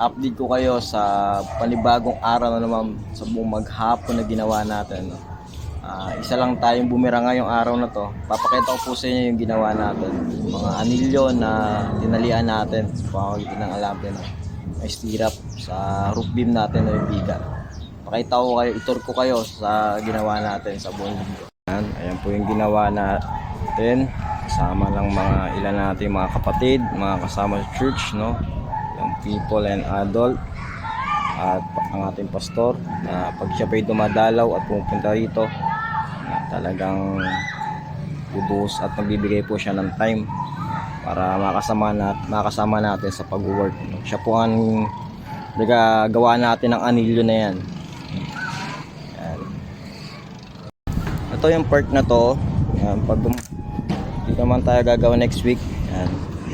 update ko kayo sa panibagong araw na naman sa buong maghapon na ginawa natin, no? Isa lang tayong bumira ngayong araw na to. Papakita ko po sa inyo yung ginawa natin, mga anilyo na tinalian natin sa pamamagitan ng alambre, no? May stirrup sa roof beam natin na yung biga. Pakita ko kayo, itur ko kayo sa ginawa natin sa buong linggo. Ayan po yung ginawa natin, kasama lang mga ilan natin mga kapatid, mga kasama sa church, no? Yung people and adult at ang ating pastor na pag siya pa'y dumadalaw at pumunta rito, talagang bubuhos at magbibigay po siya ng time para makasama natin sa pag-work. Siya po ang nagagawa natin ng anilyo na yan. Ito yung part na to. Pag di naman tayo gagawa next week,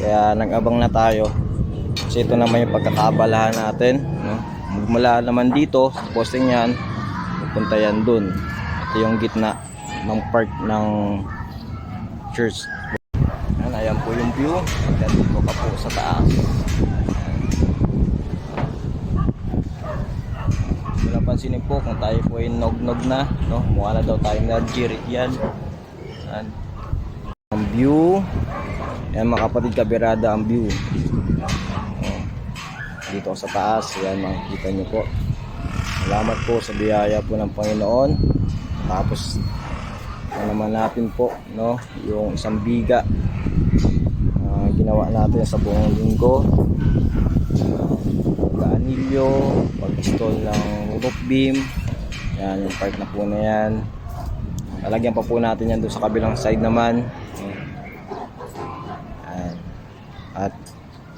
kaya nag-abang na tayo kasi ito naman yung pagkakabalahan natin, no? Mula naman dito sa posting yan, pupunta yan dun. Ito yung gitna ng part ng church. Ayan po yung view. Ayan dito pa po sa taas. Kung napansinin po, kung tayo po ay nog-nog na, no? Mukha na daw tayo nag-jirit yan. Ang view. Ayan mga kapatid, kabirada ang view. Dito sa taas, yan makikita nyo po. Salamat po sa biyaya po ng Panginoon. Tapos naman natin po, no, yung isang biga ginawa natin sa buong linggo. Pag-anilyo, pag-install ng roof beam, yan yung part na po na yan. Lalagyan pa po natin yan doon sa kabilang side naman. At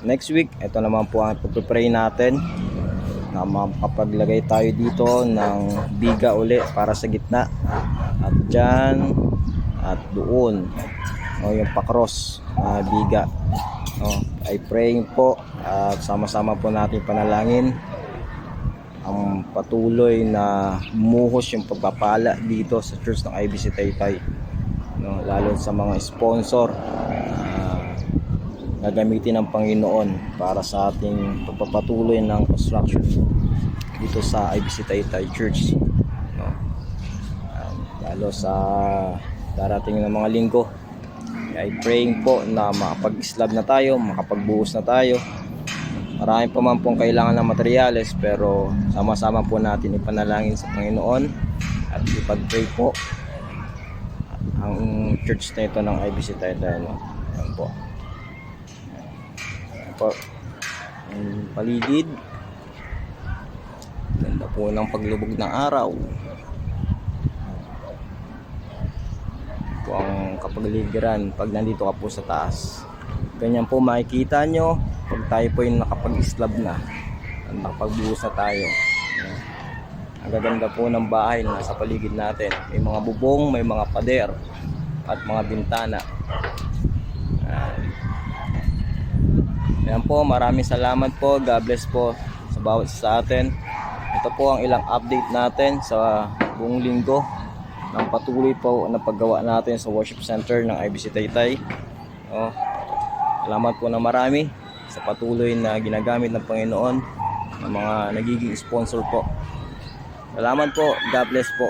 next week, ito naman po ang pag-pray natin na makapaglagay tayo dito ng biga uli para sa gitna at dyan at doon, yung pakros biga, ay praying po at sama-sama po natin panalangin ang patuloy na muhos yung pagpapala dito sa church ng IBC Taytay, no? Lalo sa mga sponsor na gamitin ng Panginoon para sa ating pagpapatuloy ng construction dito sa IBC Taytay Church, no? Lalo sa darating ng mga linggo ay praying po na makapag-slab na tayo, makapagbuhos na tayo. Marami pa man pong kailangan ng materyales, pero sama-sama po natin ipanalangin sa Panginoon at ipag-pray po ang church na ito ng IBC Taytay, no? Yan po ang paligid. Ganda po ng paglubog ng araw. Ito ang kapaligiran pag nandito ka po sa taas. Ganyan po makikita nyo pag tayo po yung nakapag-slab na, nakapagbuhos na tayo. Ang gaganda po ng bahay na nasa paligid natin. May mga bubong, may mga pader at mga bintana. Ayan po, maraming salamat po. God bless po sa bawat sa atin. Ito po ang ilang update natin sa buong linggo ng patuloy po na paggawa natin sa worship center ng IBC Taytay. Salamat po na marami sa patuloy na ginagamit ng Panginoon ng mga nagiging sponsor po. Salamat po. God bless po.